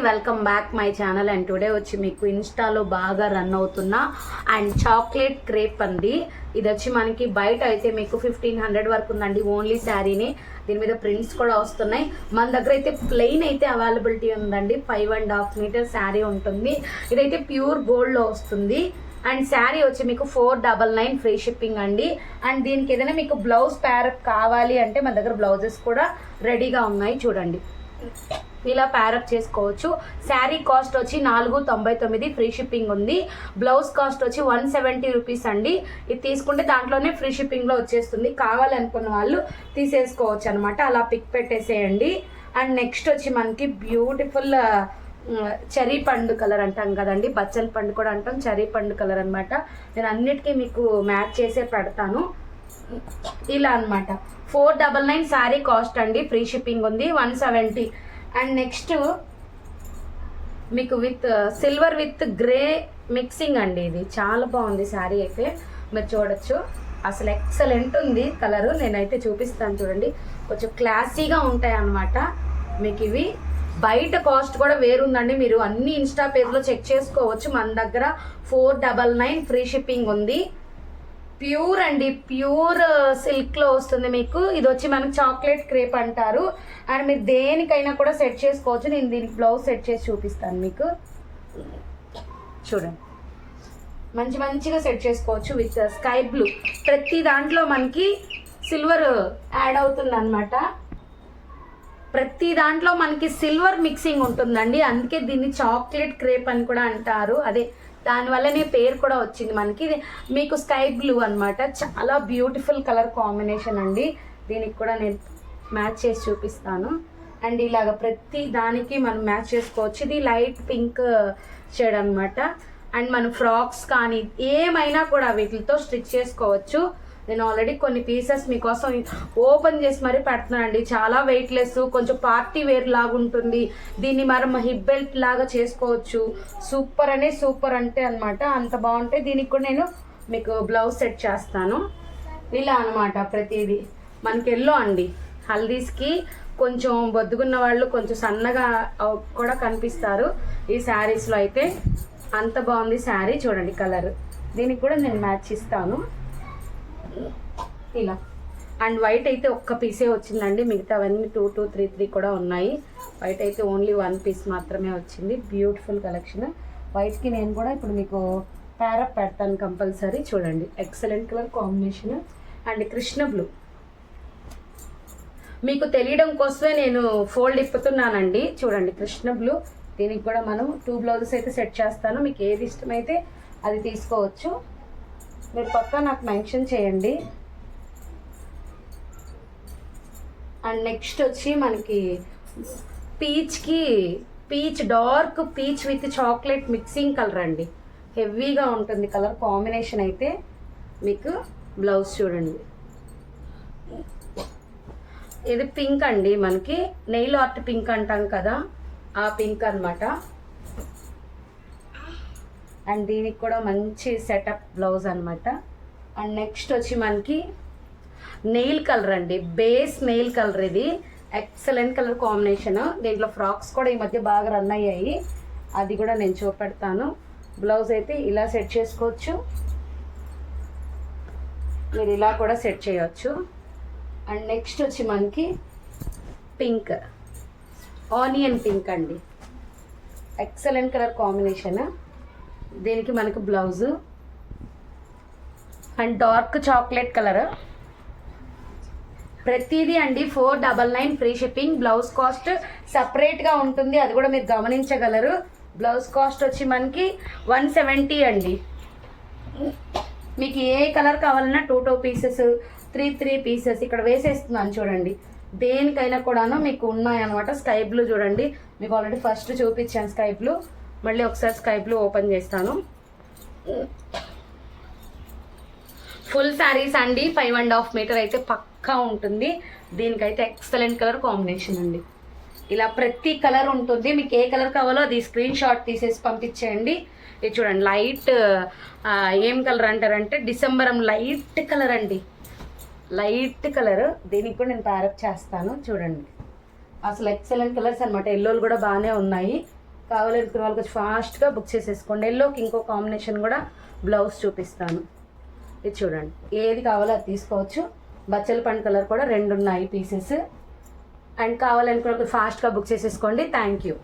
Welcome back my channel. And today వచ్చి మీకు ఇన్స్టాలో బాగా రన్ అవుతున్న అండ్ చాక్లెట్ క్రేప్ అండి. ఇది వచ్చి మనకి బయట అయితే మీకు 1500 వరకు ఉందండి ఓన్లీ శారీని. దీని మీద ప్రింట్స్ కూడా వస్తున్నాయి. మన దగ్గర అయితే ప్లెయిన్ అయితే అవైలబిలిటీ ఉందండి. 5.5 మీటర్ శారీ ఉంటుంది. ఇదైతే ప్యూర్ గోల్డ్లో వస్తుంది. అండ్ శారీ వచ్చి మీకు 499 ఫ్రీ షిప్పింగ్ అండి. అండ్ దీనికి ఏదైనా మీకు బ్లౌజ్ ప్యారప్ కావాలి అంటే మన దగ్గర బ్లౌజెస్ కూడా రెడీగా ఉన్నాయి. చూడండి, ఇలా ప్యారప్ చేసుకోవచ్చు. శారీ కాస్ట్ వచ్చి 499 ఫ్రీ షిప్పింగ్ ఉంది. బ్లౌజ్ కాస్ట్ వచ్చి 170 రూపీస్ అండి. ఇది తీసుకుంటే దాంట్లోనే ఫ్రీ షిప్పింగ్లో వచ్చేస్తుంది. కావాలనుకున్న వాళ్ళు తీసేసుకోవచ్చు అనమాట. అలా పిక్ పెట్టేసేయండి. అండ్ నెక్స్ట్ వచ్చి మనకి బ్యూటిఫుల్ చెర్రీ పండు కలర్ అంటాం కదండి, బచ్చల పండు కూడా అంటాం, చెర్రీ పండు కలర్ అనమాట. నేను అన్నిటికీ మీకు మ్యాచ్ చేసే పెడతాను. ఇలా అనమాట. 499 శారీ కాస్ట్ అండి. ఫ్రీ షిప్పింగ్ ఉంది. 170. అండ్ నెక్స్ట్ మీకు with silver with grey mixing అండి. ఇది చాలా బాగుంది శారీ అయితే, మీరు చూడొచ్చు. అసలు ఎక్సలెంట్ ఉంది కలరు. నేనైతే చూపిస్తాను చూడండి. కొంచెం క్లాసీగా ఉంటాయి అన్నమాట. మీకు ఇవి బయట కాస్ట్ కూడా వేరుందండి. మీరు అన్ని ఇన్స్టా పేజ్లో చెక్ చేసుకోవచ్చు. మన దగ్గర 499 ఫ్రీ షిప్పింగ్ ఉంది. ప్యూర్ అండి, ప్యూర్ సిల్క్లో వస్తుంది మీకు. ఇది వచ్చి మనకి చాక్లెట్ క్రేప్ అంటారు. అండ్ మీరు దేనికైనా కూడా సెట్ చేసుకోవచ్చు. నేను దీనికి బ్లౌజ్ సెట్ చేసి చూపిస్తాను మీకు. చూడండి, మంచిగా సెట్ చేసుకోవచ్చు విత్ స్కై బ్లూ. ప్రతి దాంట్లో మనకి సిల్వర్ యాడ్ అవుతుంది అనమాట. ప్రతి దాంట్లో మనకి సిల్వర్ మిక్సింగ్ ఉంటుందండి. అందుకే దీన్ని చాక్లెట్ క్రేప్ అని కూడా అంటారు. అదే దానివల్లనే పేరు కూడా వచ్చింది మనకి. ఇది మీకు స్కై బ్లూ అనమాట. చాలా బ్యూటిఫుల్ కలర్ కాంబినేషన్ అండి. దీనికి కూడా నేను మ్యాచ్ చేసి చూపిస్తాను. అండ్ ఇలాగ ప్రతి దానికి మనం మ్యాచ్ చేసుకోవచ్చు. ఇది లైట్ పింక్ షేడ్ అనమాట. అండ్ మనం ఫ్రాక్స్ కానీ ఏమైనా కూడా వీటితో స్టిచ్ చేసుకోవచ్చు. నేను ఆల్రెడీ కొన్ని పీసెస్ మీకోసం ఓపెన్ చేసి మరీ పెడుతున్నానండి. చాలా వెయిట్లెస్, కొంచెం పార్టీ వేర్ లాగా ఉంటుంది. దీన్ని మనం హిప్ బెల్ట్ లాగా చేసుకోవచ్చు. సూపర్ అంటే అనమాట. అంత బాగుంటాయి. దీనికి కూడా నేను మీకు బ్లౌజ్ సెట్ చేస్తాను. ఇలా అనమాట. ప్రతిదీ మనకి ఎల్లో అండి. హల్దీస్కి కొంచెం బొద్దుగున్న వాళ్ళు కొంచెం సన్నగా కూడా కనిపిస్తారు ఈ శారీస్లో అయితే. అంత బాగుంది శారీ. చూడండి కలర్. దీనికి కూడా నేను మ్యాచ్ ఇస్తాను ఇలా. అండ్ వైట్ అయితే ఒక్క పీసే వచ్చిందండి. మిగతావన్నీ 2, 2, 3, 3 కూడా ఉన్నాయి. వైట్ అయితే ఓన్లీ 1 పీస్ మాత్రమే వచ్చింది. Beautiful collection. వైట్కి నేను కూడా ఇప్పుడు మీకు ప్యారప్ పెడతాను కంపల్సరీ. చూడండి, excellent colour combination. And Krishna blue మీకు తెలియడం కోసమే నేను ఫోల్డ్ ఇప్పుతున్నానండి. చూడండి, కృష్ణ బ్లూ. దీనికి కూడా మనం 2 బ్లౌజెస్ అయితే సెట్ చేస్తాను. మీకు ఏది ఇష్టమైతే అది తీసుకోవచ్చు. మీరు పక్కా నాకు మెన్షన్ చేయండి. అండ్ నెక్స్ట్ వచ్చి మనకి peach dark peach with chocolate mixing colour అండి. హెవీగా ఉంటుంది కలర్ కాంబినేషన్ అయితే. మీకు బ్లౌజ్ చూడండి. ఇది పింక్ అండి. మనకి నెయిల్ ఆర్ట్ పింక్ అంటాం కదా, ఆ పింక్ అనమాట. అండ్ దీనికి కూడా మంచి సెటప్ బ్లౌజ్ అనమాట. అండ్ నెక్స్ట్ వచ్చి మనకి నెయిల్ కలర్ అండి. Base nail colour. ఇది ఎక్సలెంట్ కలర్ కాంబినేషన్. దీంట్లో ఫ్రాక్స్ కూడా ఈ మధ్య బాగా రన్ అయ్యాయి. అది కూడా నేను చూపెడతాను. బ్లౌజ్ అయితే ఇలా సెట్ చేసుకోవచ్చు. మీరు ఇలా కూడా సెట్ చేయవచ్చు. అండ్ నెక్స్ట్ వచ్చి మనకి పింక్, ఆనియన్ పింక్ అండి. Excellent colour combination. దీనికి మనకు blouse. And dark chocolate colour. ప్రతిదీ అండి 499 ఫ్రీ షిప్పింగ్. బ్లౌజ్ కాస్ట్ సపరేట్గా ఉంటుంది. అది కూడా మీరు గమనించగలరు. బ్లౌజ్ కాస్ట్ వచ్చి మనకి 170 అండి. మీకు ఏ కలర్ కావాలన్నా 2, 2 పీసెస్, 3, 3 పీసెస్ ఇక్కడ వేసేస్తున్నాను చూడండి. దేనికైనా కూడాను మీకు ఉన్నాయన్నమాట. స్కై బ్లూ చూడండి. మీకు ఆల్రెడీ ఫస్ట్ చూపించాను స్కై బ్లూ. మళ్ళీ ఒకసారి స్కై బ్లూ ఓపెన్ చేస్తాను. ఫుల్ శారీస్ అండి. 5.5 మీటర్ అయితే పక్కా ఉంటుంది. దీనికైతే ఎక్సలెంట్ కలర్ కాంబినేషన్ అండి. ఇలా ప్రతి కలర్ ఉంటుంది. మీకు ఏ కలర్ కావాలో అది స్క్రీన్ షాట్ తీసేసి పంపించేయండి. ఇది చూడండి, లైట్ ఏం కలర్ అంటారంటే డిసెంబరం లైట్ కలర్ అండి. Light colour. దీనికి కూడా నేను ప్యారప్ చేస్తాను చూడండి. అసలు ఎక్సలెంట్ కలర్స్ అనమాట. ఎల్లోలు కూడా బాగానే ఉన్నాయి. కావాలనుకున్న వాళ్ళకి ఫాస్ట్గా బుక్ చేసేసుకోండి. ఎల్లోకి ఇంకో కాంబినేషన్ కూడా బ్లౌజ్ చూపిస్తాను. ఇది చూడండి, ఏది కావాలో అది తీసుకోవచ్చు. బచ్చల పండు కలర్ కూడా 2 ఉన్నాయి పీసెస్. అండ్ కావాలనుకున్న ఫాస్ట్గా బుక్ చేసేసుకోండి. Thank you.